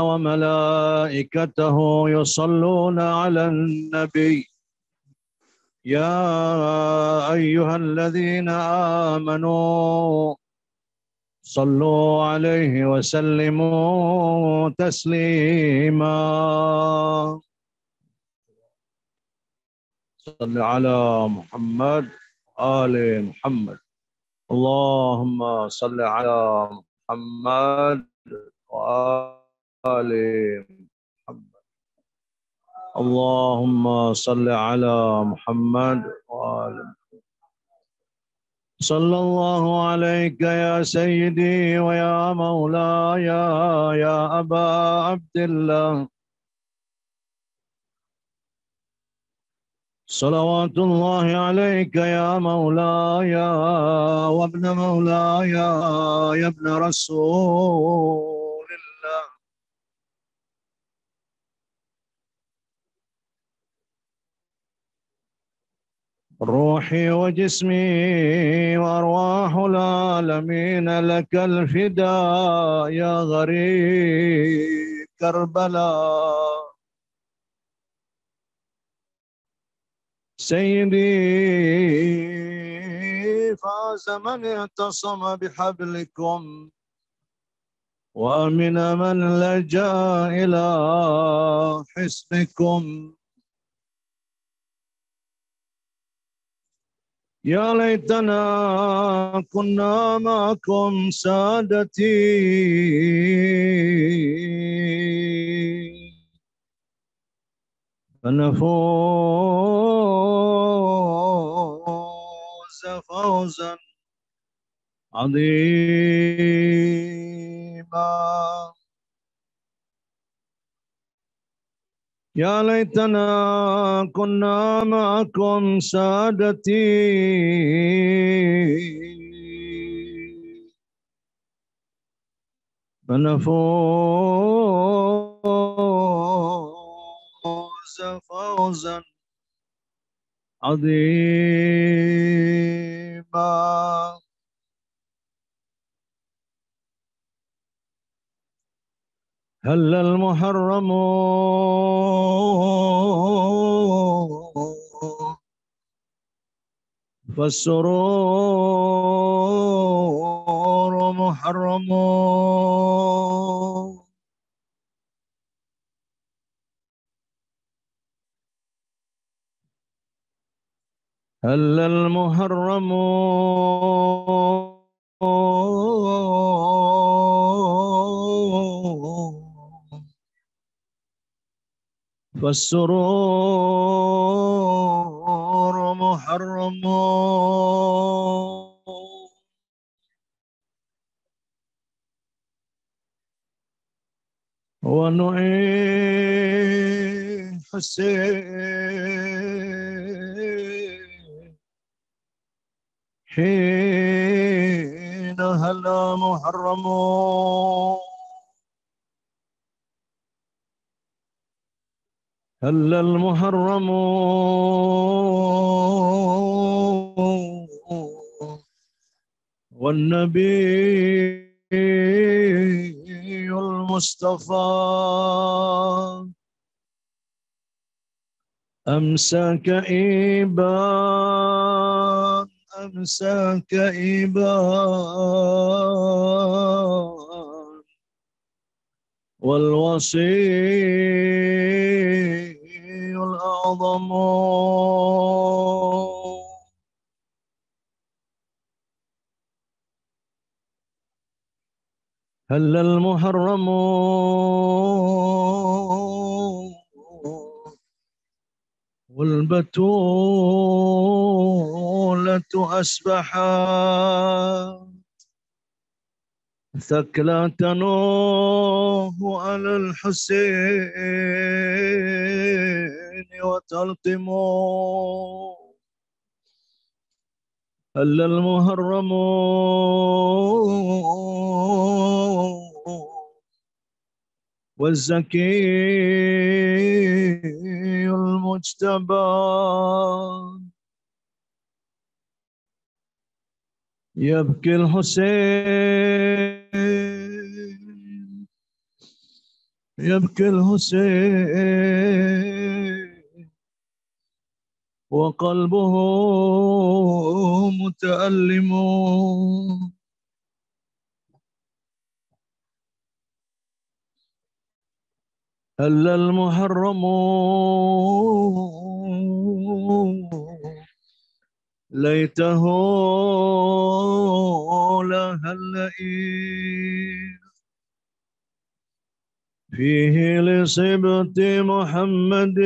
وملائكته يصلون على النبي يا أيها الذين آمنوا صلوا عليه وسلموا تسليما. صل على محمد آل محمد. اللهم صل على محمد وآل محمد. اللهم صل على محمد وآل محمد. صلى الله عليك يا سيدي ويا مولاي يا أبا عبد الله، صلوات الله عليك يا مولاي وابن مولاي يا ابن رسول الله. روحي وجسمي وأرواح العالمين لك الفداء يا غريب كربلاء. سيدي فاز من اعتصم بحبلكم وأمن من لجأ إلى حسنكم. يا ليتنا كنا معكم سادتي، فنفوز فوزا عظيما. يا ليتنا كنا معكم سادتي، فنفوز فوزا عظيما. هل المحرم فالسرور محرم. هل المحرم فالسرور محرم. ونعي حسين حين هلا محرم. هل المحرم والنبي المصطفى أمسى كئيبا، أمسى كئيبا، والوصي الأعظم هل المحرم والبتولة أسبحا ثكلى تنوح على الحسين وتلطم. هل المحرم والزكي المجتبى يبكي الحسين يبكي الحسين وقلبه متألم هل المحرم ليته لها اللئيم فيه لصبط محمد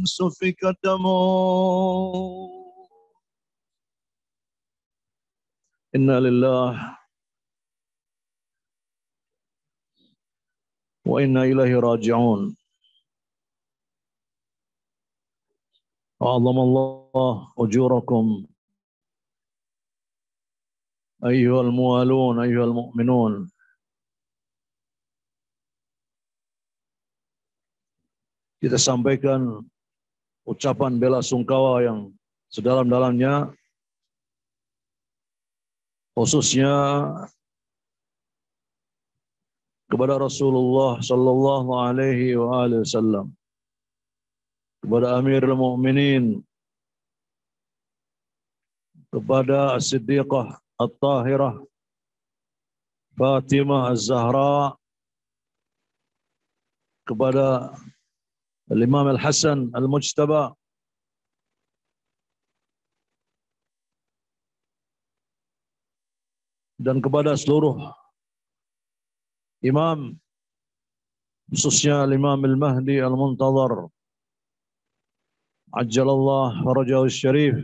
سفك دمه إنا لله وإنا إليه راجعون. أعظم الله أجوركم أيها الموالون أيها المؤمنون. Kita sampaikan ucapan bela sungkawa yang sedalam-dalamnya, khususnya kepada Rasulullah Sallallahu Alaihi Wasallam, kepada Amirul Mukminin, kepada As-Siddiqah At-Tahirah Fatimah Az-Zahra, kepada Imam Al-Hasan Al-Mujtaba, dan kepada seluruh imam, khususnya Imam Al-Mahdi Al-Muntazar Ajjalallah Farajahu Syarif,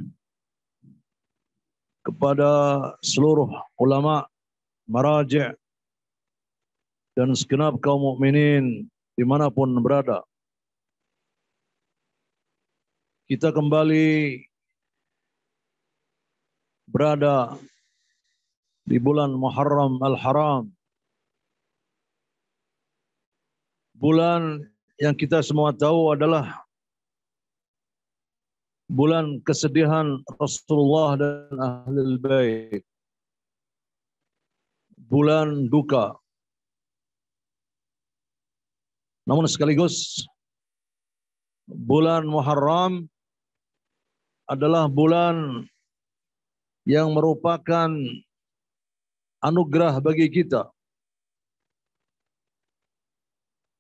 kepada seluruh ulama, maraji' dan segenap kaum mukminin dimanapun berada. Kita kembali berada di bulan Muharram Al-Haram, bulan yang kita semua tahu adalah bulan kesedihan Rasulullah dan Ahlul Bait, bulan duka. Namun sekaligus bulan Muharram adalah bulan yang merupakan anugerah bagi kita,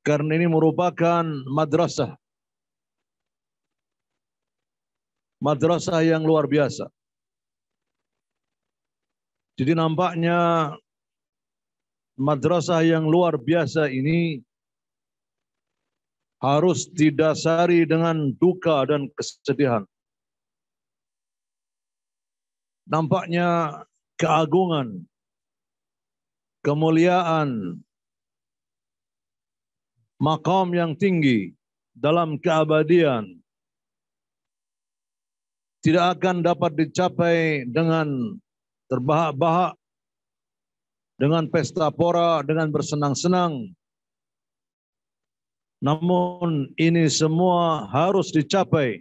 karena ini merupakan madrasah yang luar biasa. Jadi nampaknya madrasah yang luar biasa ini harus didasari dengan duka dan kesedihan. Nampaknya keagungan, kemuliaan, maqam yang tinggi dalam keabadian tidak akan dapat dicapai dengan terbahak-bahak, dengan pesta pora, dengan bersenang-senang. Namun ini semua harus dicapai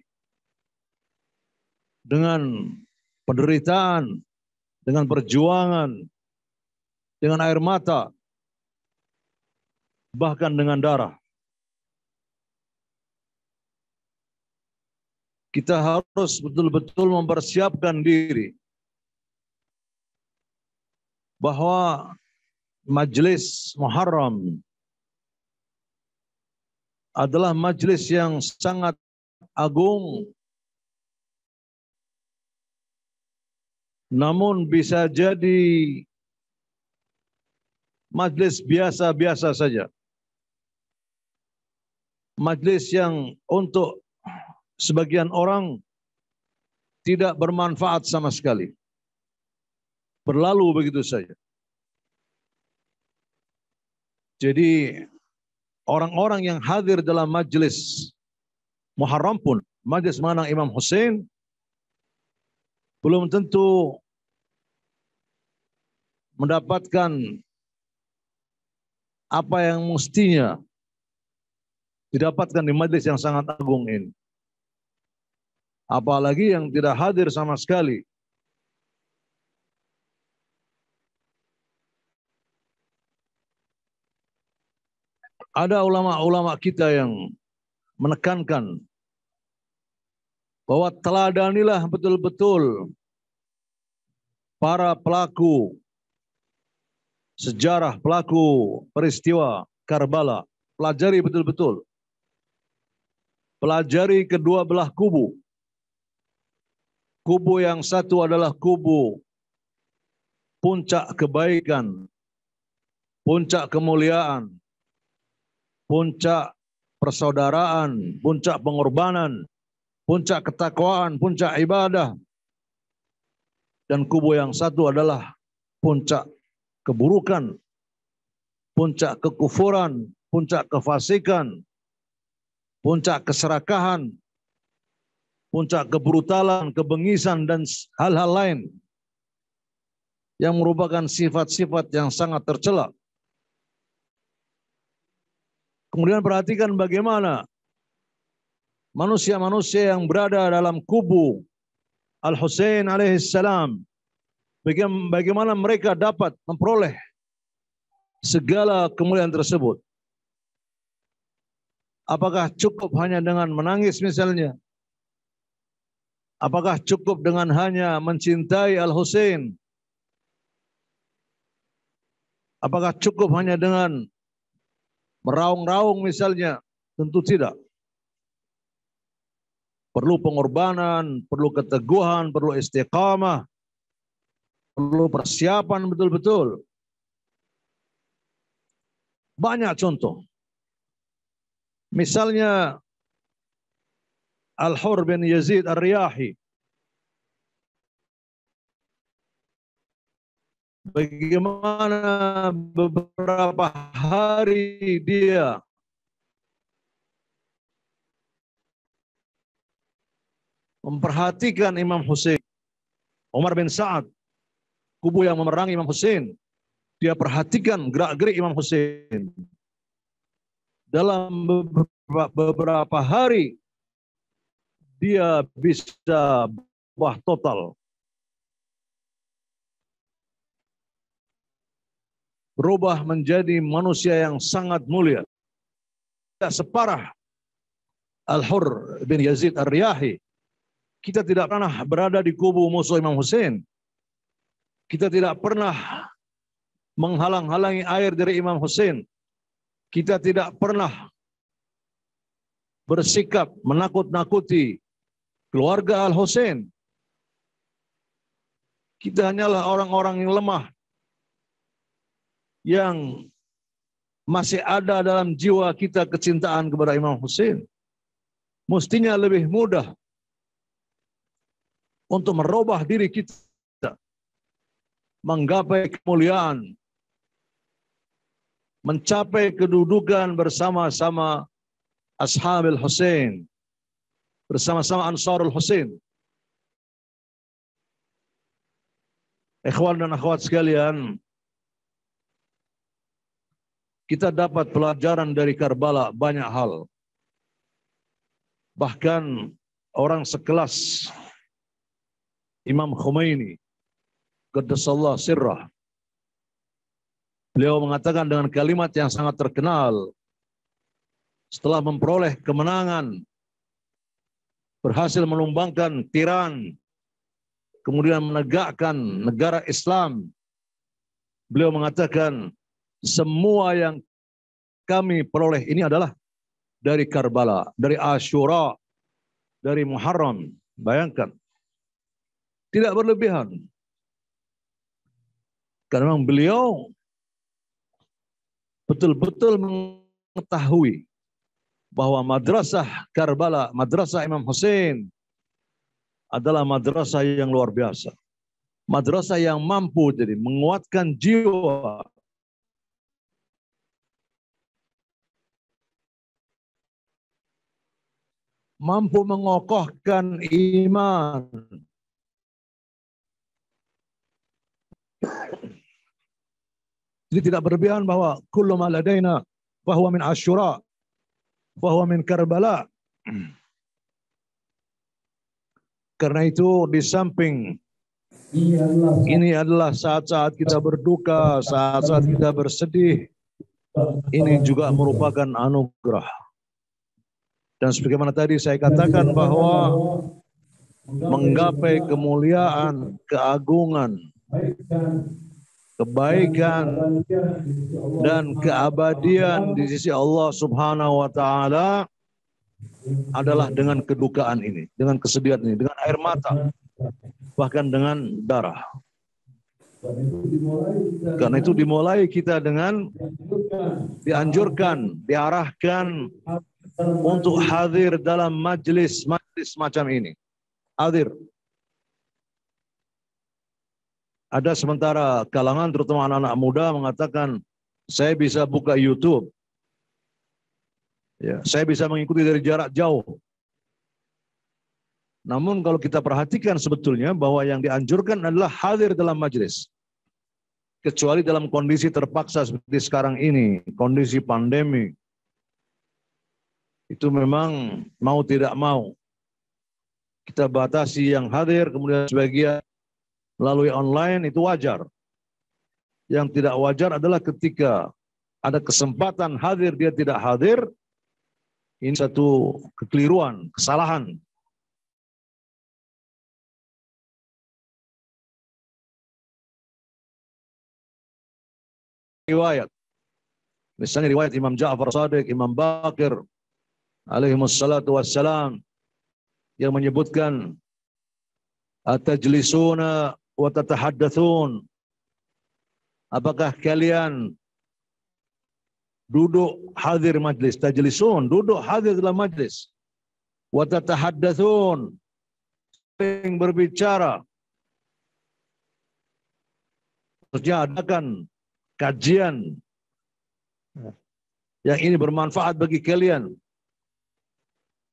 dengan penderitaan, dengan perjuangan, dengan air mata, bahkan dengan darah. Kita harus betul-betul mempersiapkan diri bahwa Majelis Muharram adalah majelis yang sangat agung, namun bisa jadi majelis biasa-biasa saja. Majelis yang untuk sebagian orang tidak bermanfaat sama sekali. Berlalu begitu saja. Jadi orang-orang yang hadir dalam majelis Muharram pun, majelis mengenang Imam Hussein, belum tentu mendapatkan apa yang mestinya didapatkan di majelis yang sangat agung ini. Apalagi yang tidak hadir sama sekali. Ada ulama-ulama kita yang menekankan bahwa teladanilah betul-betul para pelaku sejarah, pelaku peristiwa Karbala. Pelajari betul-betul. Pelajari kedua belah kubu. Kubu yang satu adalah kubu puncak kebaikan, puncak kemuliaan, puncak persaudaraan, puncak pengorbanan, puncak ketakwaan, puncak ibadah. Dan kubu yang satu adalah puncak keburukan, puncak kekufuran, puncak kefasikan, puncak keserakahan, puncak kebrutalan, kebengisan, dan hal-hal lain yang merupakan sifat-sifat yang sangat tercela. Kemudian perhatikan bagaimana manusia-manusia yang berada dalam kubu Al-Husain alaihissalam, bagaimana mereka dapat memperoleh segala kemuliaan tersebut. Apakah cukup hanya dengan menangis misalnya? Apakah cukup dengan hanya mencintai Al-Husain? Apakah cukup hanya dengan meraung-raung misalnya? Tentu tidak. Perlu pengorbanan, perlu keteguhan, perlu istiqamah, perlu persiapan betul-betul. Banyak contoh. Misalnya Al-Hur bin Yazid Ar-Riyahi. Bagaimana beberapa hari dia memperhatikan Imam Husain. Umar bin Sa'ad, kubu yang memerangi Imam Husain, dia perhatikan gerak-gerik Imam Husain. Dalam beberapa hari dia bisa berubah total. Berubah menjadi manusia yang sangat mulia. Tidak separah Al-Hur bin Yazid Ar-Riyahi. Kita tidak pernah berada di kubu musuh Imam Husain. Kita tidak pernah menghalang-halangi air dari Imam Husain. Kita tidak pernah bersikap menakut-nakuti keluarga Al-Husain. Kita hanyalah orang-orang yang lemah, yang masih ada dalam jiwa kita kecintaan kepada Imam Husain. Mestinya lebih mudah untuk merubah diri kita, menggapai kemuliaan, mencapai kedudukan bersama-sama Ashabil Husain, bersama-sama Ansarul Husain. Ikhwan dan akhwat sekalian, kita dapat pelajaran dari Karbala banyak hal. Bahkan orang sekelas Imam Khomeini, Qaddasallahu sirrah, beliau mengatakan dengan kalimat yang sangat terkenal setelah memperoleh kemenangan, berhasil menumbangkan tiran, kemudian menegakkan negara Islam. Beliau mengatakan, semua yang kami peroleh ini adalah dari Karbala, dari Ashura, dari Muharram. Bayangkan, tidak berlebihan. Karena memang beliau betul-betul mengetahui bahwa madrasah Karbala, madrasah Imam Husain adalah madrasah yang luar biasa. Madrasah yang mampu jadi menguatkan jiwa, mampu mengokohkan iman. Jadi tidak berlebihan bahwa kullu ma ladaina fahuwa min Ashura, fahuwa min Karbala. Karena itu di samping ini adalah saat-saat kita berduka, saat-saat kita bersedih, Ini juga merupakan anugerah. Dan sebagaimana tadi saya katakan bahwa menggapai kemuliaan, keagungan, kebaikan, dan keabadian di sisi Allah Subhanahu wa Ta'ala adalah dengan kedukaan ini, dengan kesedihan ini, dengan air mata, bahkan dengan darah. Karena itu dimulai kita dengan dianjurkan, diarahkan untuk hadir dalam majlis macam ini. Hadir. Ada sementara kalangan terutama anak-anak muda mengatakan, saya bisa buka YouTube. Ya, saya bisa mengikuti dari jarak jauh. Namun kalau kita perhatikan sebetulnya bahwa yang dianjurkan adalah hadir dalam majlis. Kecuali dalam kondisi terpaksa seperti sekarang ini, kondisi pandemi. Itu memang mau tidak mau. Kita batasi yang hadir, kemudian sebagian melalui online, itu wajar. Yang tidak wajar adalah ketika ada kesempatan hadir, dia tidak hadir. Ini satu kekeliruan, kesalahan. Riwayat. Misalnya riwayat Imam Ja'far Shadiq, Imam Baqir, alaihimussalatu wassalam, yang menyebutkan atajlisuna wa tatahaddatsun, apakah kalian duduk hadir majlis, tajlisun, duduk hadir dalam majlis, wa tatahaddatsun, sering berbicara, maksudnya adakan kajian yang ini bermanfaat bagi kalian.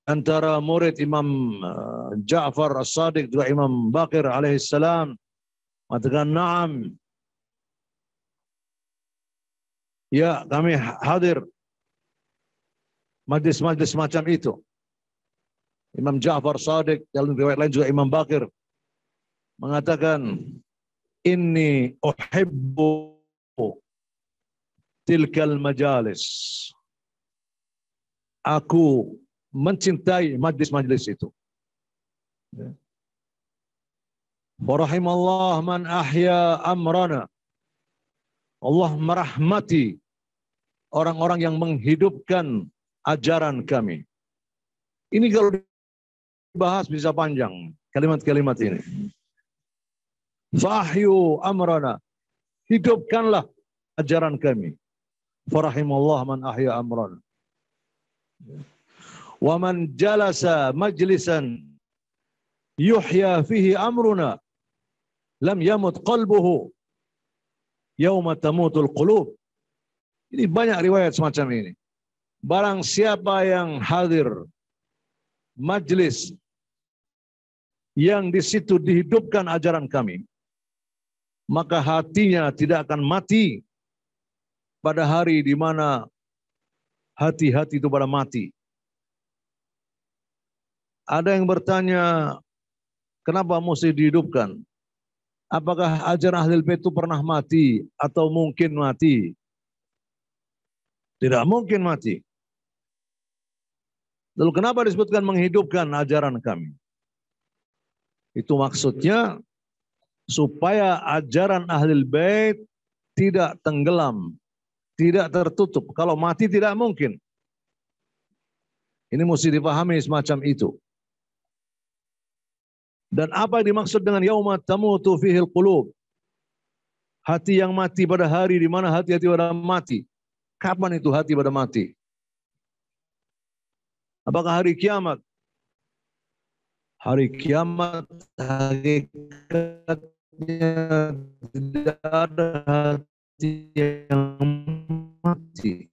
Antara murid Imam Ja'far As-Shadiq juga Imam Baqir alaihissalam mengatakan na'am. Ya, kami hadir majlis-majlis macam itu. Imam Ja'far Shadiq, dalam riwayat lain juga Imam Baqir mengatakan, inni uhibbu tilkal majalis. Aku mencintai majlis-majlis itu. Warahimallah man ahya amrana. Allah merahmati orang-orang yang menghidupkan ajaran kami. Ini kalau dibahas bisa panjang kalimat-kalimat ini. Fahyu amrana. Hidupkanlah ajaran kami. Warahimallah man ahya amrana. Wa man jalasa majlisan yuhya fihi amruna lam yamut qalbuhu yauma tamutul qulub. Ini banyak riwayat semacam ini. Barang siapa yang hadir majlis yang di situ dihidupkan ajaran kami, maka hatinya tidak akan mati pada hari di mana hati-hati itu pada mati. Ada yang bertanya, kenapa mesti dihidupkan? Apakah ajaran Ahlul Bait itu pernah mati atau mungkin mati? Tidak mungkin mati. Lalu kenapa disebutkan menghidupkan ajaran kami? Itu maksudnya supaya ajaran Ahlul Bait tidak tenggelam, tidak tertutup. Kalau mati tidak mungkin. Ini mesti dipahami semacam itu. Dan apa yang dimaksud dengan yauma tamutu fihil qulub? Hati yang mati pada hari di mana hati-hati pada mati. Kapan itu hati pada mati? Apakah hari kiamat? Hari kiamat hakikatnya tidak ada hati yang mati.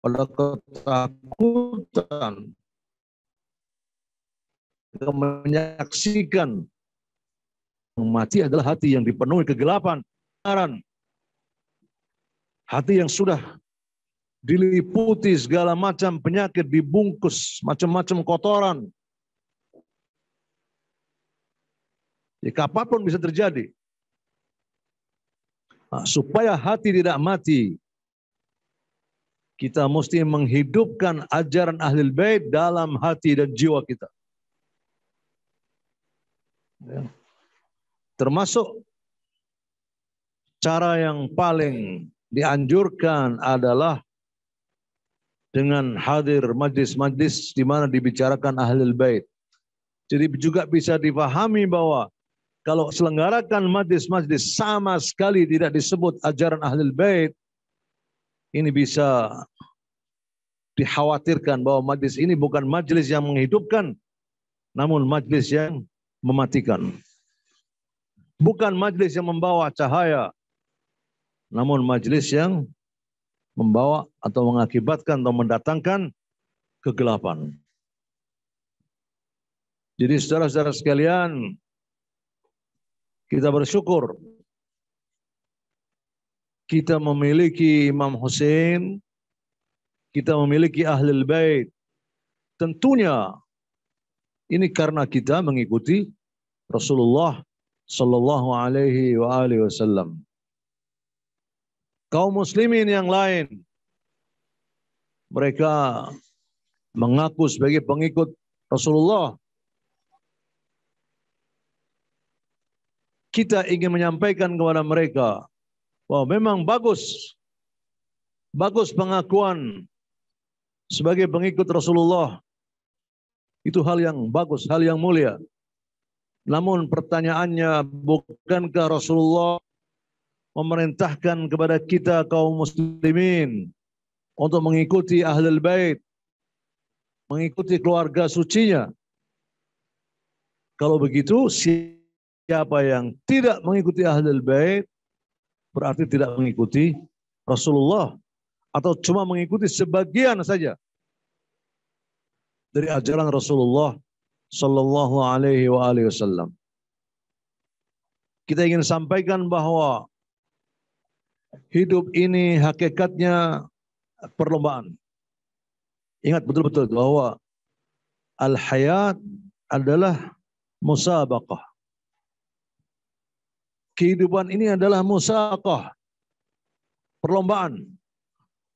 Pada ketakutan, menyaksikan mati adalah hati yang dipenuhi kegelapan, hati yang sudah diliputi segala macam penyakit, dibungkus macam-macam kotoran. Jadi kapanpun bisa terjadi. Nah, supaya hati tidak mati, kita mesti menghidupkan ajaran Ahlul Bait dalam hati dan jiwa kita. Ya. Termasuk cara yang paling dianjurkan adalah dengan hadir majlis-majlis di mana dibicarakan Ahlul Bait. Jadi juga bisa dipahami bahwa kalau selenggarakan majlis-majlis sama sekali tidak disebut ajaran Ahlul Bait, ini bisa dikhawatirkan bahwa majlis ini bukan majlis yang menghidupkan, namun majlis yang mematikan. Bukan majlis yang membawa cahaya, namun majlis yang membawa atau mengakibatkan atau mendatangkan kegelapan. Jadi saudara-saudara sekalian, kita bersyukur kita memiliki Imam Hussein, kita memiliki Ahlul Bait. Tentunya ini karena kita mengikuti Rasulullah Sallallahu Alaihi Wasallam. Kaum muslimin yang lain, mereka mengaku sebagai pengikut Rasulullah. Kita ingin menyampaikan kepada mereka bahwa memang bagus pengakuan sebagai pengikut Rasulullah. Itu hal yang bagus, hal yang mulia. Namun pertanyaannya, bukankah Rasulullah memerintahkan kepada kita kaum muslimin untuk mengikuti Ahlul Bait, mengikuti keluarga sucinya? Kalau begitu, siapa yang tidak mengikuti Ahlul Bait berarti tidak mengikuti Rasulullah, atau cuma mengikuti sebagian saja dari ajaran Rasulullah Sallallahu Alaihi Wasallam. Kita ingin sampaikan bahwa hidup ini hakikatnya perlombaan. Ingat betul-betul bahwa al-hayat adalah musabaqah. Kehidupan ini adalah musabaqah. Perlombaan.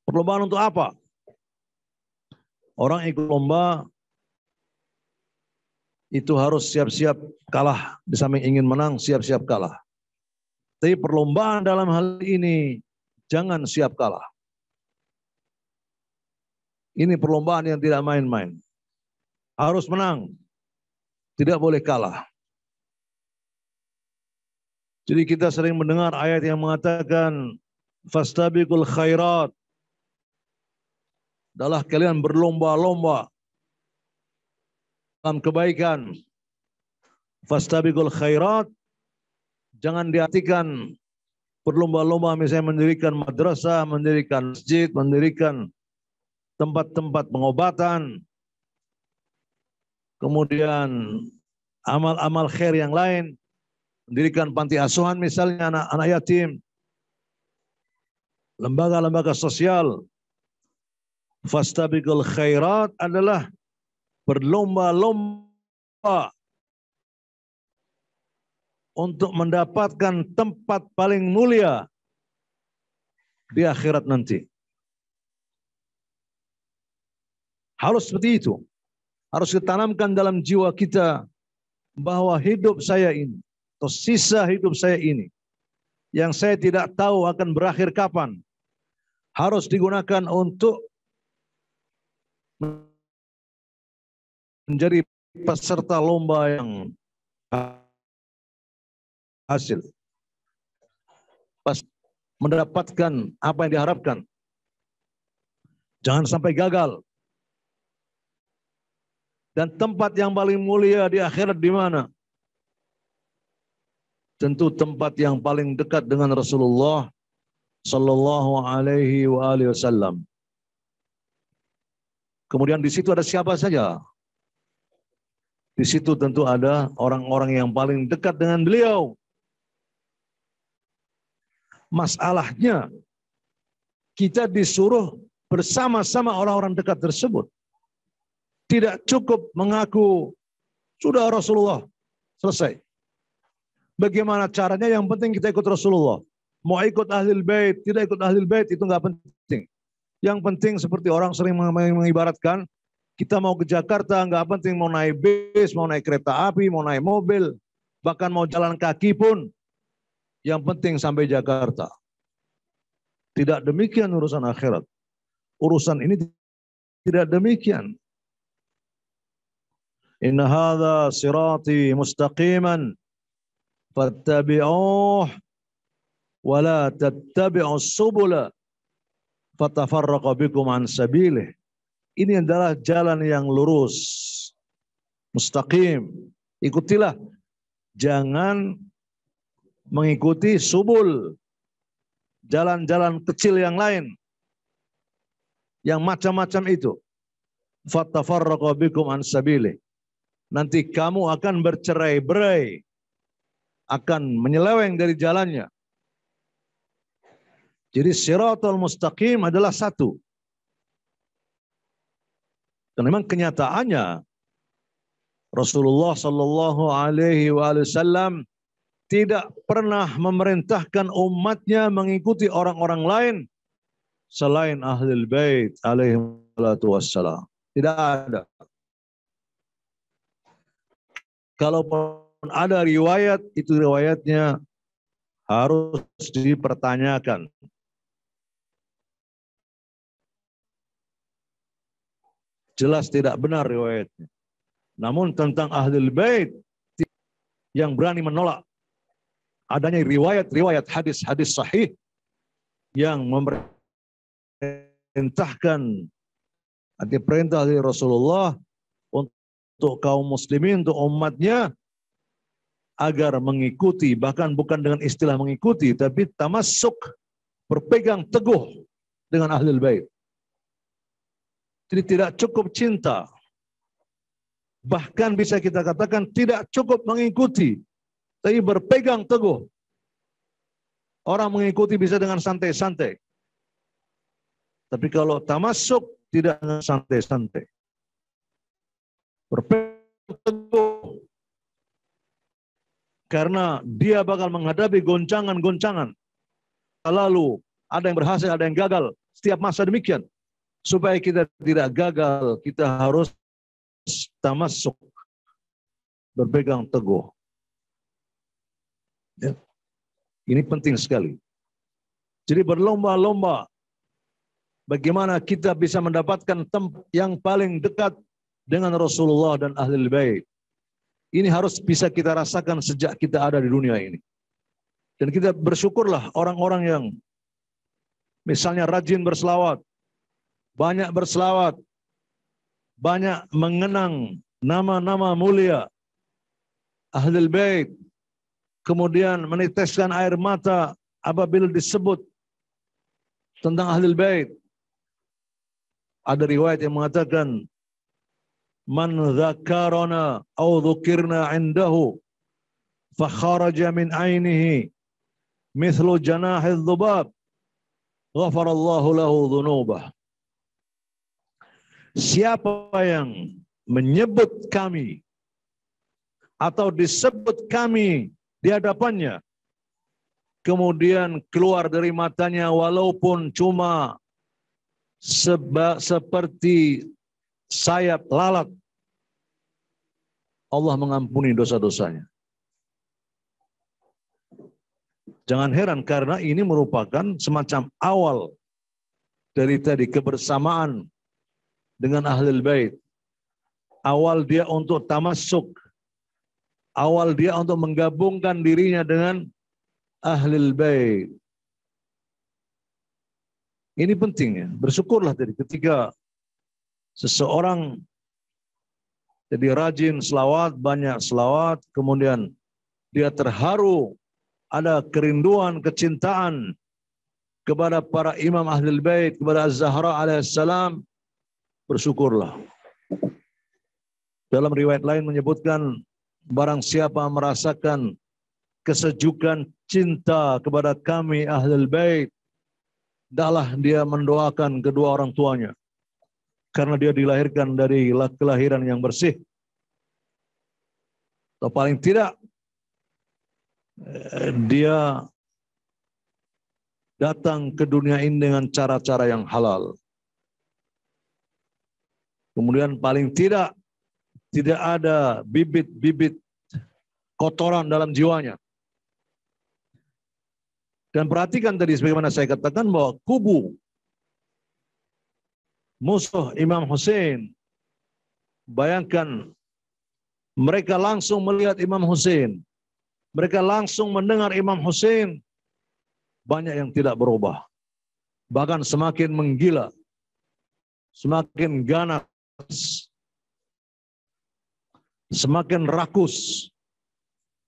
Perlombaan untuk apa? Orang ikut lomba itu harus siap-siap kalah. Di samping ingin menang, siap-siap kalah. Tapi perlombaan dalam hal ini jangan siap kalah. Ini perlombaan yang tidak main-main. Harus menang. Tidak boleh kalah. Jadi kita sering mendengar ayat yang mengatakan fastabiqul khairat. Adalah kalian berlomba-lomba dalam kebaikan. Fastabiqul khairat. Jangan diartikan berlomba-lomba misalnya mendirikan madrasah, mendirikan masjid, mendirikan tempat-tempat pengobatan. Kemudian amal-amal khair yang lain. Mendirikan panti asuhan misalnya anak-anak yatim. Lembaga-lembaga sosial. Fastabiqul khairat adalah berlomba-lomba untuk mendapatkan tempat paling mulia di akhirat nanti. Harus seperti itu. Harus ditanamkan dalam jiwa kita bahwa hidup saya ini, atau sisa hidup saya ini, yang saya tidak tahu akan berakhir kapan, harus digunakan untuk menjadi peserta lomba yang hasil. Pas mendapatkan apa yang diharapkan. Jangan sampai gagal. Dan tempat yang paling mulia di akhirat di mana? Tentu tempat yang paling dekat dengan Rasulullah Sallallahu Alaihi Wasallam. Kemudian di situ ada siapa saja? Di situ tentu ada orang-orang yang paling dekat dengan beliau. Masalahnya, kita disuruh bersama-sama orang-orang dekat tersebut. Tidak cukup mengaku sudah Rasulullah, selesai. Bagaimana caranya? Yang penting kita ikut Rasulullah. Mau ikut ahlul bait, tidak ikut ahlul bait itu nggak penting. Yang penting seperti orang sering mengibaratkan, kita mau ke Jakarta nggak penting mau naik bis, mau naik kereta api, mau naik mobil, bahkan mau jalan kaki pun, yang penting sampai Jakarta. Tidak demikian urusan akhirat. Urusan ini tidak demikian. Inna hadza sirati mustaqiman fattabi'uh wa la tattabi'us subula fatafarraqa bikum an sabilih. Ini adalah jalan yang lurus, mustaqim. Ikutilah, jangan mengikuti subul, jalan-jalan kecil yang lain, yang macam-macam itu. Fatafarraqa bikum an sabilih. Nanti kamu akan bercerai-berai, akan menyeleweng dari jalannya. Jadi siratal mustaqim adalah satu. Dan memang kenyataannya Rasulullah Sallallahu Alaihi Wasallam tidak pernah memerintahkan umatnya mengikuti orang-orang lain selain ahlul bait alaihi wassalam. Tidak ada. Kalaupun ada riwayat, itu riwayatnya harus dipertanyakan. Jelas tidak benar riwayatnya. Namun tentang ahlul bait yang berani menolak adanya riwayat-riwayat hadis-hadis sahih yang memerintahkan, arti perintah dari Rasulullah untuk kaum muslimin, untuk umatnya agar mengikuti, bahkan bukan dengan istilah mengikuti, tapi tamassuk, berpegang teguh dengan ahlul bait. Jadi tidak cukup cinta, bahkan bisa kita katakan tidak cukup mengikuti, tapi berpegang teguh. Orang mengikuti bisa dengan santai-santai, tapi kalau tamassuk tidak dengan santai-santai. Berpegang teguh, karena dia bakal menghadapi goncangan-goncangan. Lalu ada yang berhasil, ada yang gagal. Setiap masa demikian. Supaya kita tidak gagal, kita harus tamassuk, berpegang teguh. Ya. Ini penting sekali. Jadi berlomba-lomba bagaimana kita bisa mendapatkan tempat yang paling dekat dengan Rasulullah dan Ahlul Bait. Ini harus bisa kita rasakan sejak kita ada di dunia ini. Dan kita bersyukurlah orang-orang yang misalnya rajin berselawat, banyak berselawat, banyak mengenang nama-nama mulia Ahlul Bait, kemudian meneteskan air mata apabila disebut tentang Ahlul Bait. Ada riwayat yang mengatakan, man dzakarana aw dzukirna indahu fa kharaja min ainihi mithlu janahidz dzubab ghafarallahu lahu dzunubah. Siapa yang menyebut kami atau disebut kami di hadapannya, kemudian keluar dari matanya walaupun cuma seperti sayap lalat, Allah mengampuni dosa-dosanya. Jangan heran karena ini merupakan semacam awal dari tadi kebersamaan dengan Ahlul Bait. Awal dia untuk tamassuk. Awal dia untuk menggabungkan dirinya dengan Ahlul Bait. Ini penting ya. Bersyukurlah tadi ketika seseorang jadi rajin selawat, banyak selawat, kemudian dia terharu, ada kerinduan, kecintaan kepada para imam Ahlul Bait, kepada Az-Zahra alaihissalam. Bersyukurlah. Dalam riwayat lain menyebutkan, barang siapa merasakan kesejukan cinta kepada kami Ahlul Bait, hendaklah dia mendoakan kedua orang tuanya. Karena dia dilahirkan dari kelahiran yang bersih. Atau paling tidak, dia datang ke dunia ini dengan cara-cara yang halal. Kemudian paling tidak ada bibit-bibit kotoran dalam jiwanya. Dan perhatikan tadi sebagaimana saya katakan bahwa kubu musuh Imam Hussein, bayangkan mereka langsung melihat Imam Hussein, mereka langsung mendengar Imam Hussein, banyak yang tidak berubah, bahkan semakin menggila, semakin ganas, semakin rakus,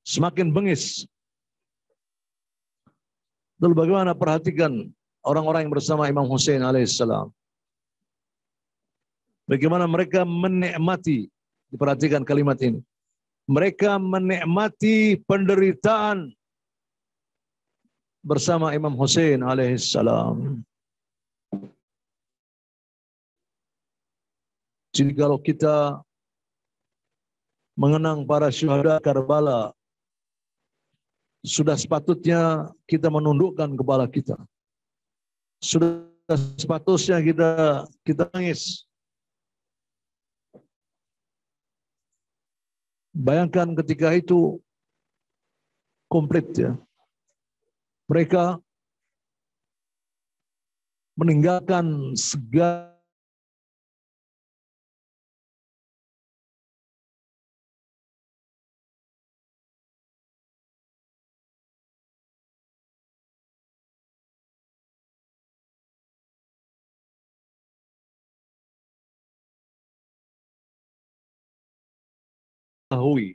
semakin bengis. Lalu bagaimana, perhatikan orang-orang yang bersama Imam Hussein alaihissalam. Bagaimana mereka menikmati, diperhatikan kalimat ini. Mereka menikmati penderitaan bersama Imam Hussein alaihissalam. Jadi kalau kita mengenang para syuhada Karbala, sudah sepatutnya kita menundukkan kepala kita. Sudah sepatutnya kita nangis. Bayangkan ketika itu komplit ya. Mereka meninggalkan segala tahui.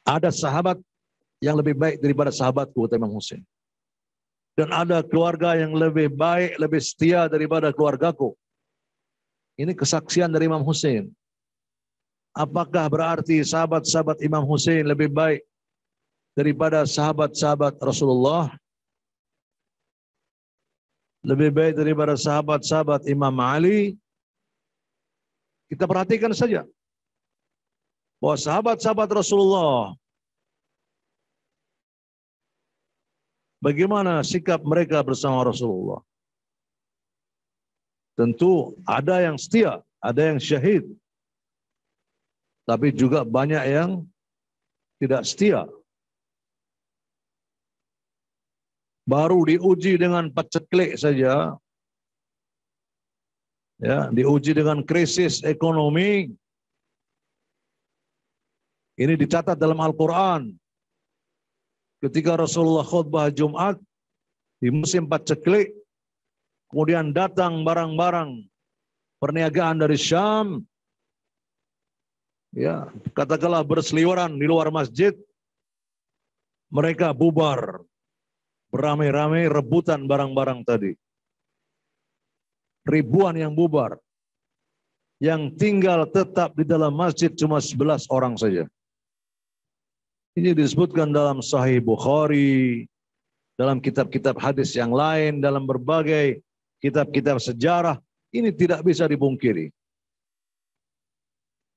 Ada sahabat yang lebih baik daripada sahabatku, kata Imam Hussein. Dan ada keluarga yang lebih baik, lebih setia daripada keluargaku. Ini kesaksian dari Imam Hussein. Apakah berarti sahabat-sahabat Imam Hussein lebih baik daripada sahabat-sahabat Rasulullah? Lebih baik daripada sahabat-sahabat Imam Ali? Kita perhatikan saja bahwa sahabat-sahabat Rasulullah, bagaimana sikap mereka bersama Rasulullah. Tentu ada yang setia, ada yang syahid, tapi juga banyak yang tidak setia. Baru diuji dengan paceklik saja, ya, diuji dengan krisis ekonomi. Ini dicatat dalam Al-Quran. Ketika Rasulullah khutbah Jumat di musim paceklik, kemudian datang barang-barang perniagaan dari Syam, ya, katakanlah berseliweran di luar masjid, mereka bubar, beramai-ramai rebutan barang-barang tadi. Ribuan yang bubar. Yang tinggal tetap di dalam masjid cuma 11 orang saja. Ini disebutkan dalam Sahih Bukhari, dalam kitab-kitab hadis yang lain, dalam berbagai kitab-kitab sejarah. Ini tidak bisa dipungkiri.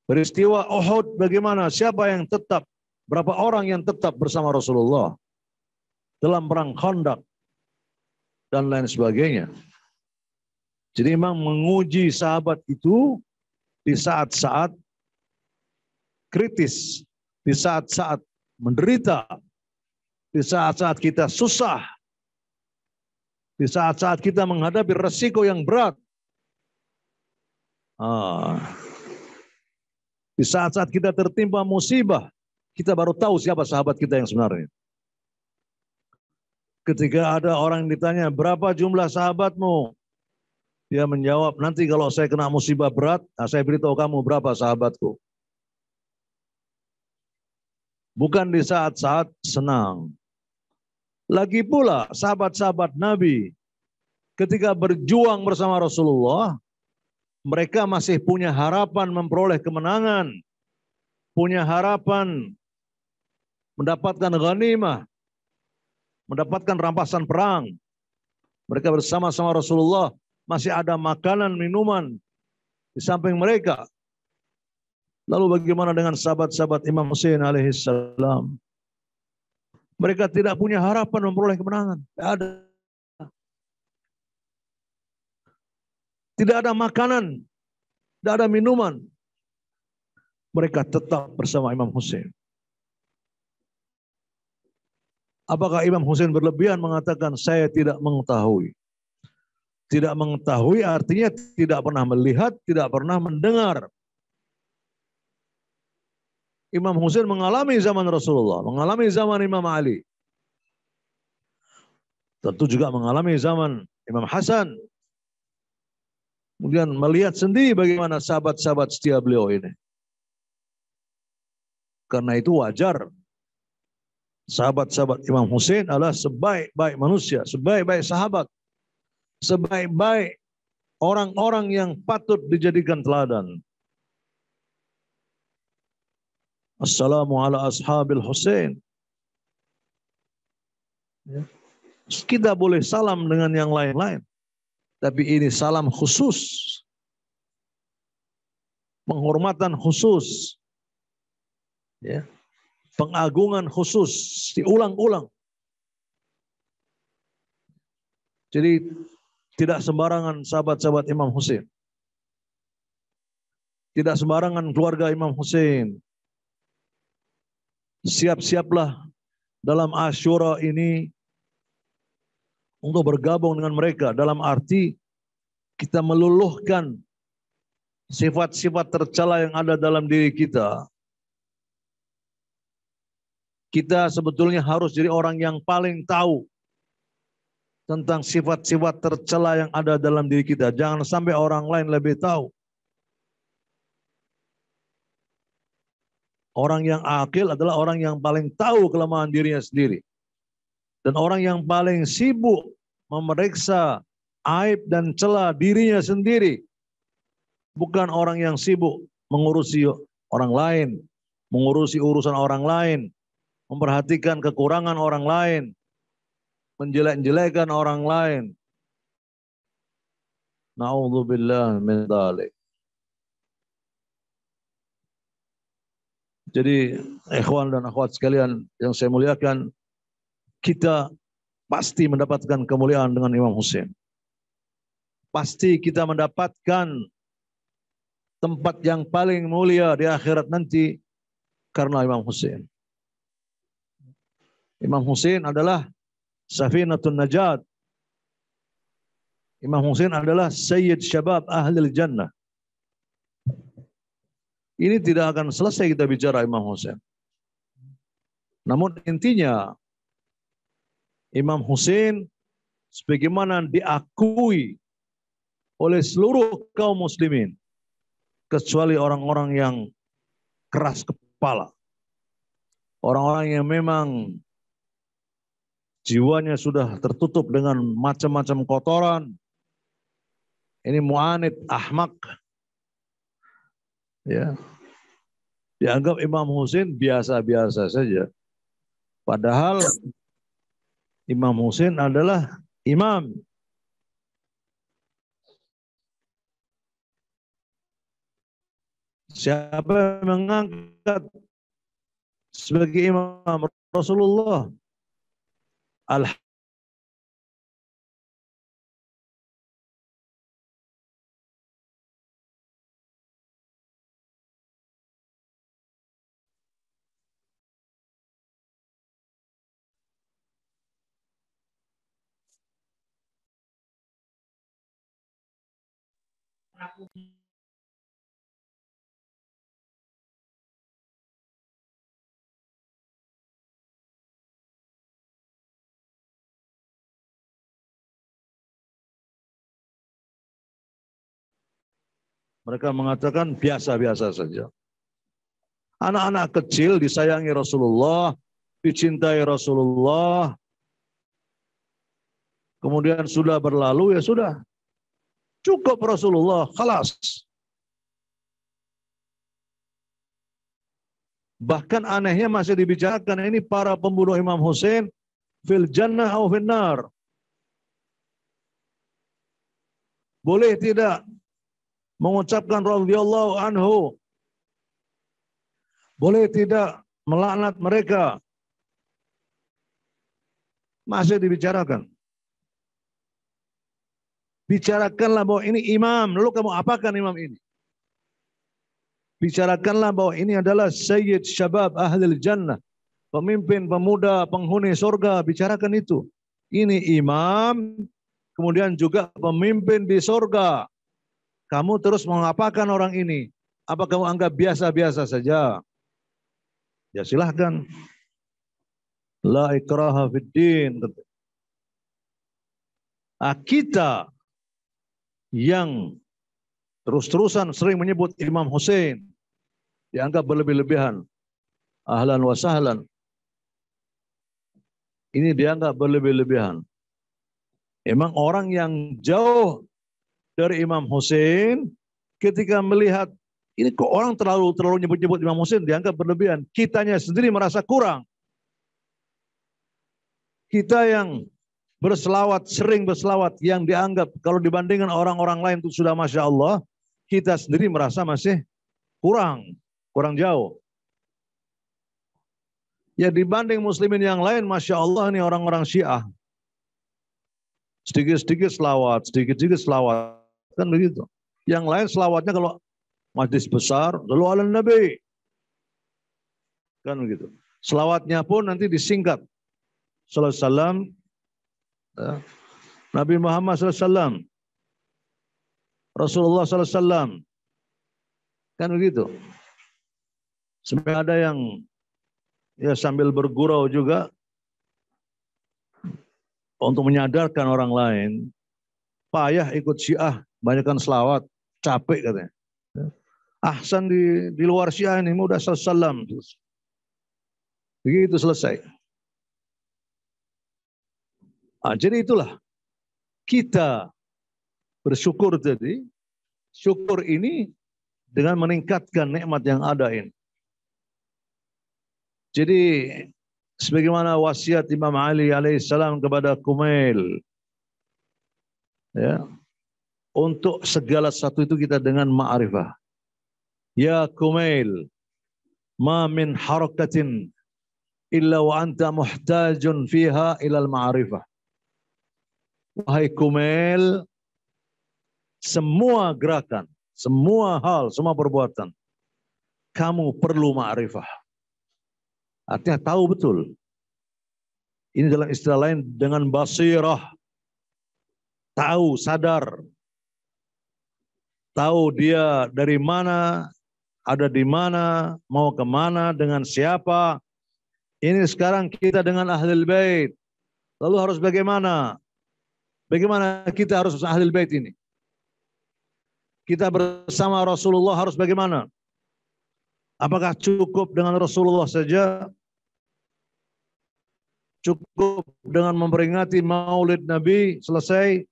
Peristiwa Uhud bagaimana? Siapa yang tetap? Berapa orang yang tetap bersama Rasulullah dalam perang Khandaq dan lain sebagainya. Jadi memang menguji sahabat itu di saat-saat kritis, di saat-saat menderita, di saat-saat kita susah, di saat-saat kita menghadapi resiko yang berat. Di saat-saat kita tertimpa musibah, kita baru tahu siapa sahabat kita yang sebenarnya. Ketika ada orang yang ditanya, berapa jumlah sahabatmu? Dia menjawab, nanti kalau saya kena musibah berat, saya beritahu kamu berapa sahabatku. Bukan di saat-saat senang. Lagi pula sahabat-sahabat Nabi ketika berjuang bersama Rasulullah, mereka masih punya harapan memperoleh kemenangan, punya harapan mendapatkan ghanimah, mendapatkan rampasan perang. Mereka bersama-sama Rasulullah, masih ada makanan, minuman di samping mereka. Lalu bagaimana dengan sahabat-sahabat Imam Hussein alaihissalam? Mereka tidak punya harapan memperoleh kemenangan. Tidak ada. Tidak ada makanan, tidak ada minuman. Mereka tetap bersama Imam Hussein. Apakah Imam Hussein berlebihan mengatakan saya tidak mengetahui? Tidak mengetahui artinya tidak pernah melihat, tidak pernah mendengar. Imam Hussein mengalami zaman Rasulullah, mengalami zaman Imam Ali. Tentu juga mengalami zaman Imam Hasan. Kemudian melihat sendiri bagaimana sahabat-sahabat setia beliau ini. Karena itu wajar sahabat-sahabat Imam Hussein adalah sebaik-baik manusia, sebaik-baik sahabat, sebaik-baik orang-orang yang patut dijadikan teladan. Assalamu ala ashabil Hussein. Kita boleh salam dengan yang lain-lain, tapi ini salam khusus, penghormatan khusus, ya, pengagungan khusus, diulang-ulang. Jadi tidak sembarangan sahabat-sahabat Imam Hussein, tidak sembarangan keluarga Imam Hussein. Siap-siaplah dalam Asyura ini untuk bergabung dengan mereka, dalam arti kita meluluhkan sifat-sifat tercela yang ada dalam diri kita. Kita sebetulnya harus jadi orang yang paling tahu tentang sifat-sifat tercela yang ada dalam diri kita. Jangan sampai orang lain lebih tahu. Orang yang akil adalah orang yang paling tahu kelemahan dirinya sendiri. Dan orang yang paling sibuk memeriksa aib dan celah dirinya sendiri. Bukan orang yang sibuk mengurusi orang lain, mengurusi urusan orang lain, memperhatikan kekurangan orang lain, menjelek-jelekan orang lain. Na'udzubillah min dzalik. Jadi ikhwan dan akhwat sekalian yang saya muliakan, kita pasti mendapatkan kemuliaan dengan Imam Hussein. Pasti kita mendapatkan tempat yang paling mulia di akhirat nanti karena Imam Hussein. Imam Hussein adalah Safinatun Najat. Imam Hussein adalah Sayyid Syabab Ahlil Jannah. Ini tidak akan selesai kita bicara Imam Hussein. Namun intinya Imam Hussein sebagaimana diakui oleh seluruh kaum muslimin kecuali orang-orang yang keras kepala. Orang-orang yang memang jiwanya sudah tertutup dengan macam-macam kotoran. Ini mu'anid, ahmak. Ya. Dianggap Imam Hussein biasa-biasa saja. Padahal Imam Hussein adalah imam. Siapa yang mengangkat sebagai imam? Rasulullah. Mereka mengatakan biasa-biasa saja. Anak-anak kecil disayangi Rasulullah, dicintai Rasulullah. Kemudian sudah berlalu, ya sudah. Cukup Rasulullah, khalas. Bahkan anehnya masih dibicarakan ini para pembunuh Imam Hussein fil jannah au fil nar. Boleh tidak mengucapkan radhiyallahu anhu? Boleh tidak melaknat mereka? Masih dibicarakan. Bicarakanlah bahwa ini imam, lalu kamu apakan imam ini? Bicarakanlah bahwa ini adalah Sayyid Syabab Ahlil Jannah, pemimpin pemuda penghuni surga, bicarakan itu. Ini imam, kemudian juga pemimpin di surga. Kamu terus mengapakan orang ini? Apa kamu anggap biasa-biasa saja? Ya silahkan. La ikraha fid din. Kita yang terus-terusan sering menyebut Imam Hussein dianggap berlebih-lebihan. Ahlan wa sahlan. Ini dianggap berlebih-lebihan. Emang orang yang jauh dari Imam Hussein ketika melihat ini kok orang terlalu nyebut-nyebut Imam Hussein dianggap berlebihan. Kitanya sendiri merasa kurang. Kita yang berselawat, sering berselawat, yang dianggap kalau dibandingkan orang-orang lain itu sudah Masya Allah, kita sendiri merasa masih kurang jauh. Ya dibanding muslimin yang lain, Masya Allah ini orang-orang Syiah. Sedikit-sedikit selawat, kan begitu. Yang lain selawatnya kalau majlis besar, lalu ala Nabi. Kan begitu. Selawatnya pun nanti disingkat. Sallallahu alaihi wasallam, Nabi Muhammad sallallahu alaihi wasallam, Rasulullah sallallahu alaihi wasallam, kan begitu. Sebenarnya ada yang ya sambil bergurau juga untuk menyadarkan orang lain, payah ikut Syiah, banyakkan selawat, capek katanya. Ahsan di luar Syiah ini udah sallallahu alaihi wasallam. Begitu selesai. Jadi itulah kita bersyukur tadi. Syukur ini dengan meningkatkan nikmat yang ada ini. Jadi sebagaimana wasiat Imam Ali alaihissalam kepada Kumail, ya, untuk segala sesuatu itu kita dengan ma'rifah. Ya Kumail, ma min harakatin illa wa anta muhtajun fiha ilal ma'rifah. Wahai Kumail, semua gerakan, semua hal, semua perbuatan, kamu perlu ma'rifah. Artinya tahu betul. Ini dalam istilah lain dengan basirah. Tahu, sadar. Tahu dia dari mana, ada di mana, mau kemana, dengan siapa. Ini sekarang kita dengan Ahlul Bait. Lalu harus bagaimana? Bagaimana kita harus Ahlul Bait ini? Kita bersama Rasulullah harus bagaimana? Apakah cukup dengan Rasulullah saja? Cukup dengan memperingati Maulid Nabi selesai?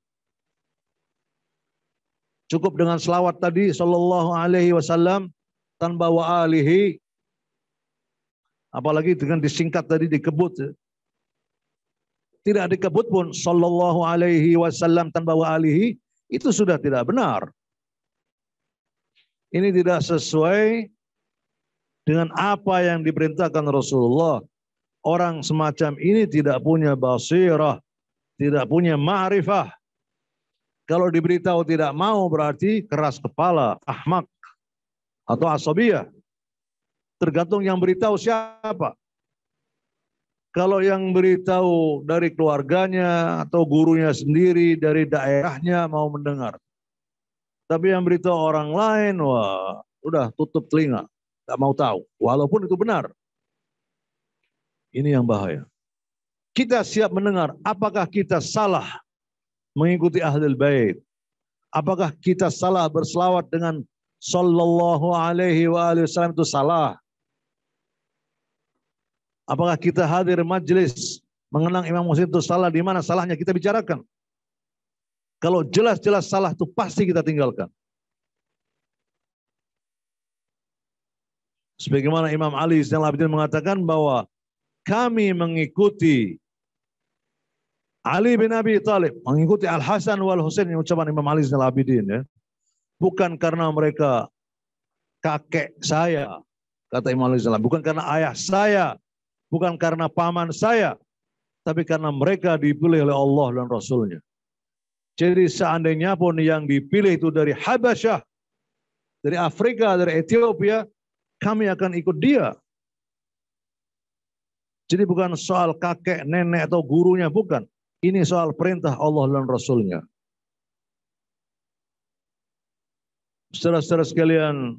Cukup dengan selawat tadi sallallahu alaihi wasallam tanpa wa alihi? Apalagi dengan disingkat tadi, dikebut. Tidak dikebut pun sallallahu alaihi wasallam tanpa wa alihi, itu sudah tidak benar. Ini tidak sesuai dengan apa yang diperintahkan Rasulullah. Orang semacam ini tidak punya basirah, tidak punya ma'rifah. Kalau diberitahu tidak mau berarti keras kepala, ahmak, atau asabiyah. Tergantung yang beritahu siapa. Kalau yang beritahu dari keluarganya atau gurunya sendiri, dari daerahnya mau mendengar. Tapi yang beritahu orang lain, wah, udah tutup telinga, tak mau tahu. Walaupun itu benar. Ini yang bahaya. Kita siap mendengar, apakah kita salah mengikuti Ahlul Bait? Apakah kita salah berselawat dengan sallallahu alaihi wasallam itu salah? Apakah kita hadir majlis mengenang Imam Hussein itu salah? Di mana salahnya kita bicarakan. Kalau jelas-jelas salah itu pasti kita tinggalkan. Sebagaimana Imam Ali Zainal Abidin mengatakan bahwa kami mengikuti Ali bin Abi Thalib, mengikuti Al Hasan wal Husain, yang ucapan Imam Ali Zainal Abidin, ya. Bukan karena mereka kakek saya, kata Imam Ali Zainal Abidin, bukan karena ayah saya, bukan karena paman saya, tapi karena mereka dipilih oleh Allah dan Rasulnya. Jadi seandainya pun yang dipilih itu dari Habasyah, dari Afrika, dari Ethiopia, kami akan ikut dia. Jadi bukan soal kakek, nenek, atau gurunya, bukan. Ini soal perintah Allah dan Rasulnya. Saudara-saudara sekalian,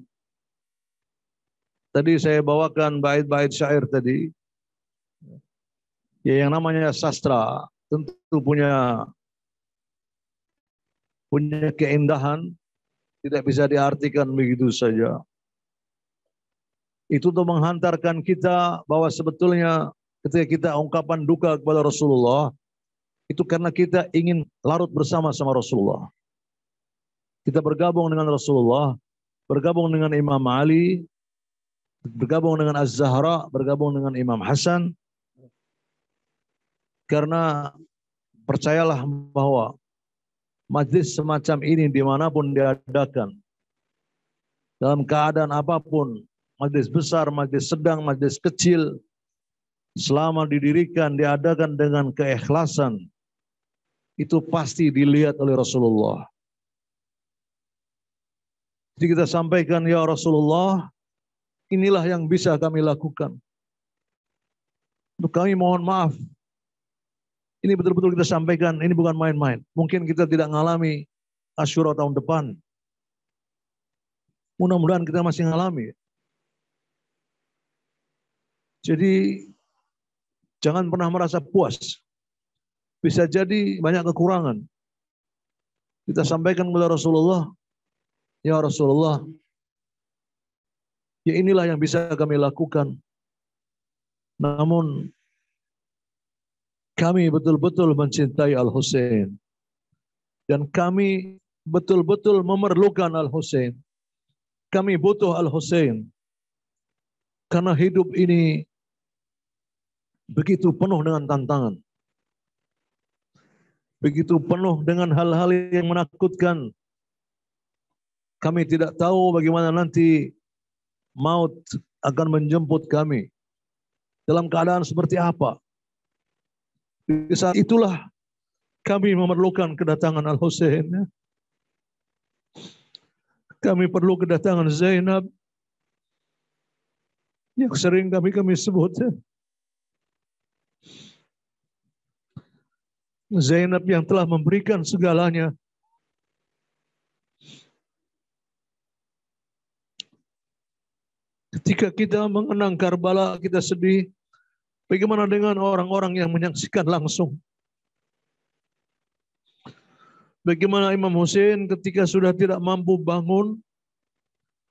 tadi saya bawakan bait-bait syair tadi. Ya, yang namanya sastra tentu punya keindahan, tidak bisa diartikan begitu saja. Itu untuk menghantarkan kita bahwa sebetulnya ketika kita ungkapan duka kepada Rasulullah, itu karena kita ingin larut bersama sama Rasulullah. Kita bergabung dengan Rasulullah, bergabung dengan Imam Ali, bergabung dengan Az-Zahra, bergabung dengan Imam Hasan. Karena percayalah bahwa majlis semacam ini dimanapun diadakan, dalam keadaan apapun, majlis besar, majlis sedang, majlis kecil, selama didirikan, diadakan dengan keikhlasan, itu pasti dilihat oleh Rasulullah. Jadi kita sampaikan, ya Rasulullah, inilah yang bisa kami lakukan. Untuk kami mohon maaf. Ini betul-betul kita sampaikan, ini bukan main-main. Mungkin kita tidak mengalami Asyura tahun depan. Mudah-mudahan kita masih mengalami. Jadi jangan pernah merasa puas. Bisa jadi banyak kekurangan. Kita sampaikan kepada Rasulullah, ya Rasulullah, ya inilah yang bisa kami lakukan. Namun kami betul-betul mencintai Al-Husain. Dan kami betul-betul memerlukan Al-Husain. Kami butuh Al-Husain. Karena hidup ini begitu penuh dengan tantangan. Begitu penuh dengan hal-hal yang menakutkan. Kami tidak tahu bagaimana nanti maut akan menjemput kami. Dalam keadaan seperti apa. Di saat itulah kami memerlukan kedatangan Al-Husain. Kami perlu kedatangan Zainab yang sering kami sebut. Zainab yang telah memberikan segalanya. Ketika kita mengenang Karbala, kita sedih. Bagaimana dengan orang-orang yang menyaksikan langsung? Bagaimana Imam Hussein ketika sudah tidak mampu bangun,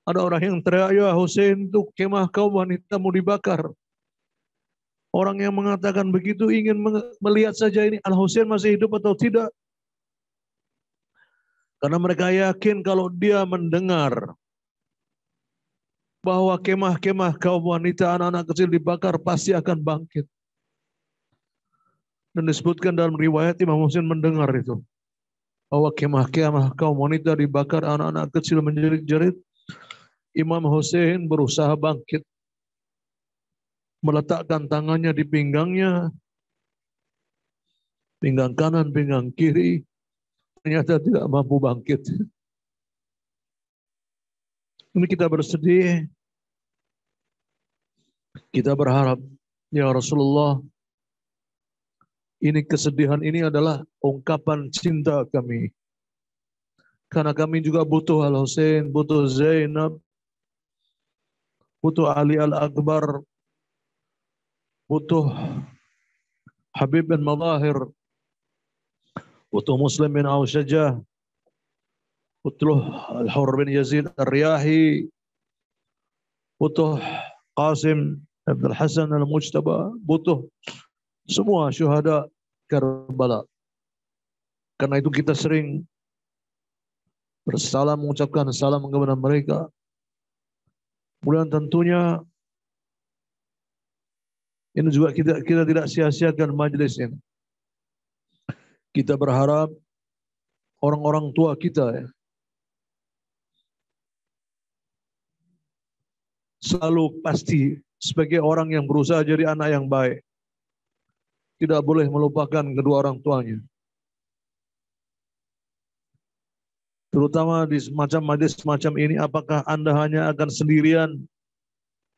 ada orang yang teriak, ya Hussein, itu kemah kaum wanitamu dibakar. Orang yang mengatakan begitu ingin melihat saja ini Al-Husain masih hidup atau tidak. Karena mereka yakin kalau dia mendengar bahwa kemah-kemah kaum wanita, anak-anak kecil dibakar, pasti akan bangkit. Dan disebutkan dalam riwayat Imam Hussein mendengar itu. Bahwa kemah-kemah kaum wanita dibakar, anak-anak kecil menjerit-jerit. Imam Hussein berusaha bangkit. Meletakkan tangannya di pinggangnya. Pinggang kanan, pinggang kiri. Ternyata tidak mampu bangkit. Ini kita bersedih. Kita berharap, ya Rasulullah, ini kesedihan ini adalah ungkapan cinta kami. Karena kami juga butuh Al-Husain, butuh Zainab, butuh Ali Al-Akbar, butuh Habib bin Madahir, butuh Muslim bin Aushajah, butuh Al-Hurr bin Yazid Ar-Riyahi, butuh Qasim Abdul Hasan Al-Mujtaba, butuh semua syuhada Karbala. Karena itu kita sering bersalam, mengucapkan salam kepada mereka. Kemudian tentunya ini juga kita tidak sia-siakan majelis ini. Kita berharap orang-orang tua kita ya, selalu pasti sebagai orang yang berusaha jadi anak yang baik. tidak boleh melupakan kedua orang tuanya. Terutama di majlis semacam ini, apakah Anda hanya akan sendirian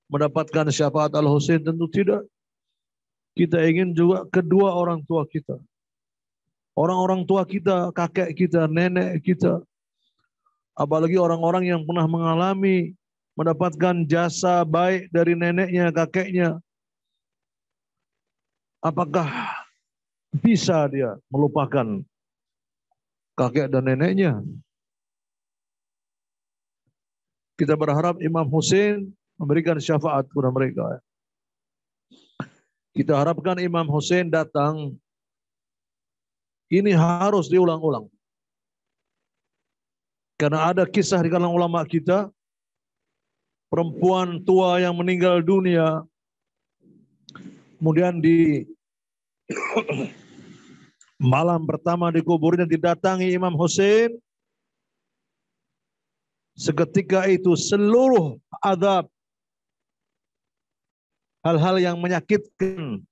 mendapatkan syafaat Al-Husain? Tentu tidak. Kita ingin juga kedua orang tua kita. Orang-orang tua kita, kakek kita, nenek kita. Apalagi orang-orang yang pernah mengalami mendapatkan jasa baik dari neneknya, kakeknya. Apakah bisa dia melupakan kakek dan neneknya? Kita berharap Imam Husain memberikan syafaat kepada mereka. Kita harapkan Imam Husain datang. Ini harus diulang-ulang. Karena ada kisah di kalangan ulama kita, perempuan tua yang meninggal dunia, kemudian di malam pertama di kuburnya didatangi Imam Husain. Seketika itu seluruh azab, hal-hal yang menyakitkan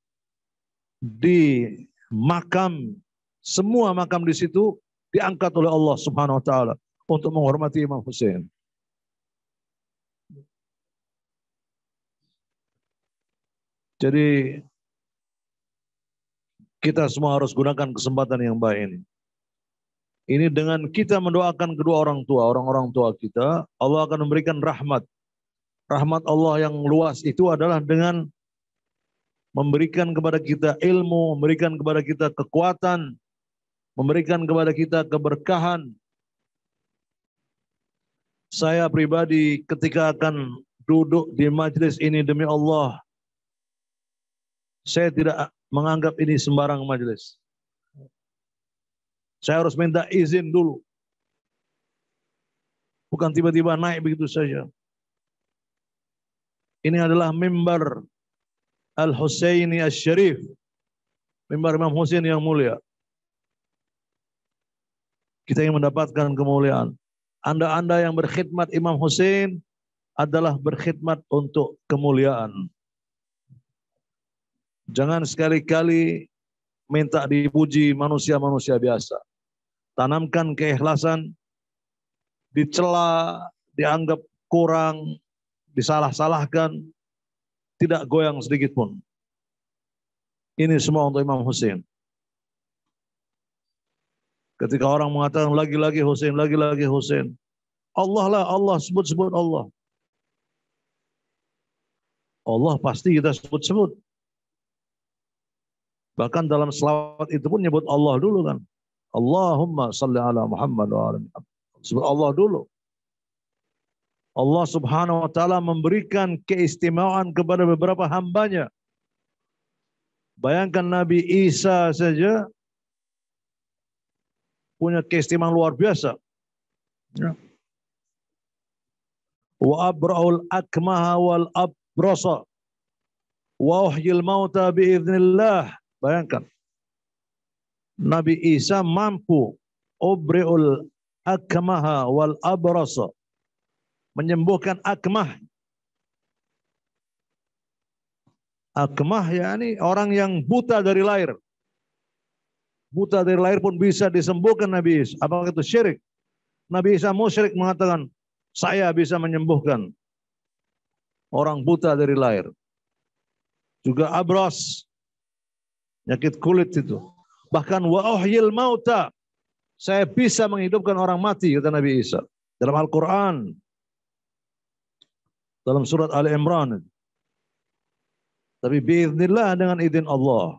di makam, semua makam di situ diangkat oleh Allah Subhanahu wa taala untuk menghormati Imam Husain. Jadi kita semua harus gunakan kesempatan yang baik ini. Ini dengan kita mendoakan kedua orang tua, orang-orang tua kita, Allah akan memberikan rahmat. Rahmat Allah yang luas itu adalah dengan memberikan kepada kita ilmu, memberikan kepada kita kekuatan, memberikan kepada kita keberkahan. Saya pribadi ketika akan duduk di majelis ini demi Allah, saya tidak menganggap ini sembarang majelis. Saya harus minta izin dulu. Bukan tiba-tiba naik begitu saja. Ini adalah mimbar Al-Husaini Asy-Syarif. Mimbar Imam Husain yang mulia. Kita ingin mendapatkan kemuliaan. Anda-anda yang berkhidmat Imam Husain adalah berkhidmat untuk kemuliaan. Jangan sekali-kali minta dipuji manusia-manusia biasa. Tanamkan keikhlasan, dicela, dianggap kurang, disalah-salahkan, tidak goyang sedikit pun. Ini semua untuk Imam Husain. Ketika orang mengatakan lagi-lagi Husain, lagi-lagi Husain, Allah lah, Allah, sebut-sebut Allah. Allah pasti kita sebut-sebut. Bahkan dalam selawat itu pun nyebut Allah dulu kan. Allahumma salli ala Muhammad wa ala Muhammad. Sebut Allah dulu. Allah Subhanahu wa taala memberikan keistimewaan kepada beberapa hambanya. Bayangkan Nabi Isa saja punya keistimewaan luar biasa. Ya. Wa abra'ul akmaha wal abrasa wa uhyil mauta biiznillah. Bayangkan. Nabi Isa mampu ubri'ul akmaha wal abrasa, menyembuhkan akmah. Akmah yakni orang yang buta dari lahir. Buta dari lahir pun bisa disembuhkan Nabi Isa. Apakah itu syirik? Nabi Isa musyrik mengatakan, saya bisa menyembuhkan orang buta dari lahir. Juga abras, penyakit kulit itu. Bahkan wa uhyil mauta, saya bisa menghidupkan orang mati, kata Nabi Isa. Dalam Al-Quran, dalam surat Ali Imran. Tapi biiznillah, dengan izin Allah.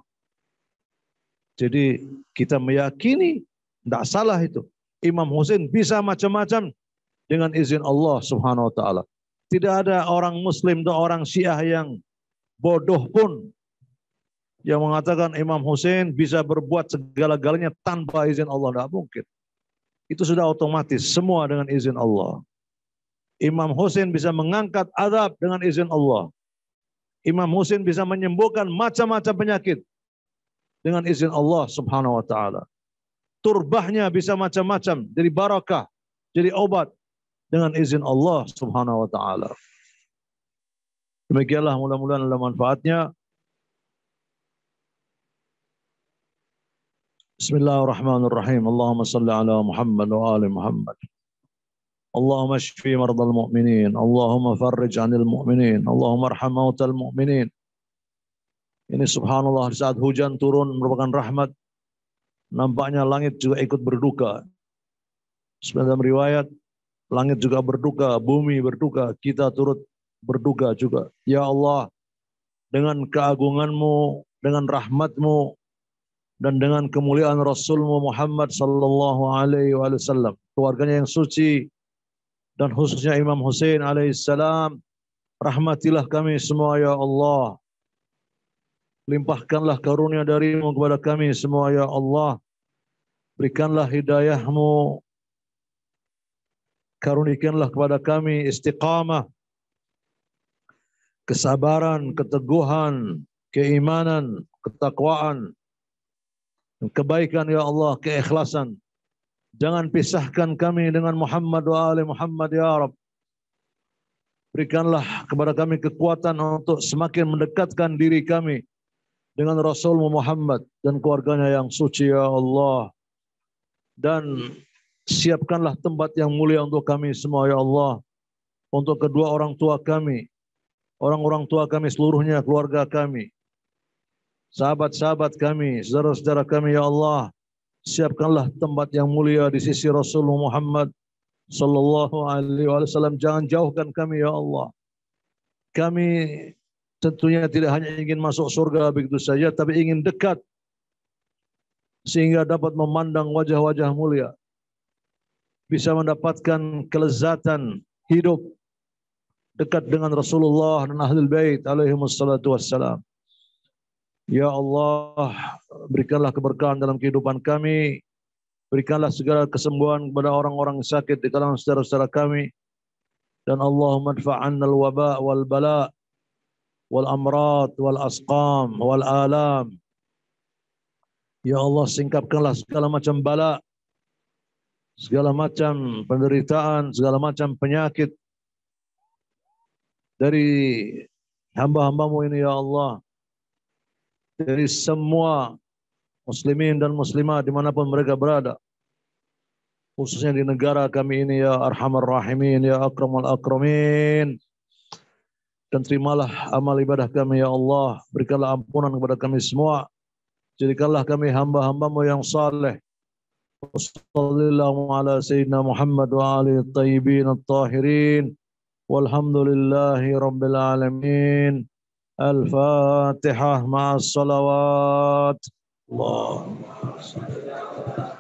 Jadi kita meyakini, tidak salah itu. Imam Husain bisa macam-macam dengan izin Allah Subhanahu wa taala. Tidak ada orang Muslim atau orang Syiah yang bodoh pun yang mengatakan Imam Husain bisa berbuat segala-galanya tanpa izin Allah. Tidak mungkin. Itu sudah otomatis, semua dengan izin Allah. Imam Husain bisa mengangkat azab dengan izin Allah. Imam Husain bisa menyembuhkan macam-macam penyakit dengan izin Allah Subhanahu wa taala. Turbahnya bisa macam-macam, jadi barakah, jadi obat dengan izin Allah Subhanahu wa taala. Demikianlah, mudah-mudahan ada manfaatnya. Bismillahirrahmanirrahim. Allahumma salli ala Muhammad wa ali Muhammad. Allahumma shfi mardal mu'minin. Allahumma farrij 'anil mu'minin. Allahumma arham mautal mu'minin. Ini subhanallah, saat hujan turun merupakan rahmat, nampaknya langit juga ikut berduka. Dalam riwayat, langit juga berduka, bumi berduka, kita turut berduka juga. Ya Allah, dengan keagungan-Mu, dengan rahmat-Mu, dan dengan kemuliaan Rasul-Mu Muhammad sallallahu alaihi wasallam, keluarganya yang suci, dan khususnya Imam Hussein alaihissalam, rahmatilah kami semua ya Allah. Limpahkanlah karunia dari-Mu kepada kami semua ya Allah. Berikanlah hidayah-Mu, karunikanlah kepada kami istiqamah, kesabaran, keteguhan, keimanan, ketakwaan, kebaikan ya Allah, keikhlasan. Jangan pisahkan kami dengan Muhammad wa ali Muhammad ya Rabb. Berikanlah kepada kami kekuatan untuk semakin mendekatkan diri kami dengan Rasul Muhammad dan keluarganya yang suci ya Allah. Dan siapkanlah tempat yang mulia untuk kami semua ya Allah. Untuk kedua orang tua kami, orang-orang tua kami seluruhnya, keluarga kami, sahabat-sahabat kami, saudara-saudara kami ya Allah. Siapkanlah tempat yang mulia di sisi Rasul Muhammad sallallahu alaihi wasallam. Jangan jauhkan kami ya Allah. Kami tentunya tidak hanya ingin masuk surga begitu saja, tapi ingin dekat sehingga dapat memandang wajah-wajah mulia, bisa mendapatkan kelezatan hidup dekat dengan Rasulullah dan Ahlul Bait alaihi wassalatu wassalam. Ya Allah, berikanlah keberkahan dalam kehidupan kami, berikanlah segala kesembuhan kepada orang-orang sakit di kalangan saudara-saudara kami, dan Allahumma adfa'anna al-waba' wal bala' wal amrad wal asqam wal alam. Ya Allah, singkapkanlah segala macam bala, segala macam penderitaan, segala macam penyakit dari hamba-hamba-Mu ini ya Allah, dari semua muslimin dan muslimah dimanapun mereka berada, khususnya di negara kami ini ya Arhamar Rahimin, ya Akramul Akramin. Dan terimalah amal ibadah kami ya Allah, berikanlah ampunan kepada kami semua, jadikanlah kami hamba-hamba-Mu yang saleh. Wassallallahu ala sayyidina Muhammad wa alihi at-tayyibin at-tahirin, walhamdulillahi rabbil alamin. Al-Fatihah ma'as salawat. Allahumma salli ala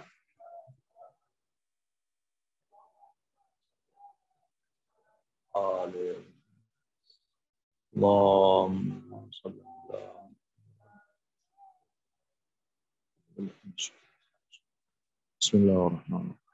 Allahumma salli ala Bismillahirrahmanirrahim.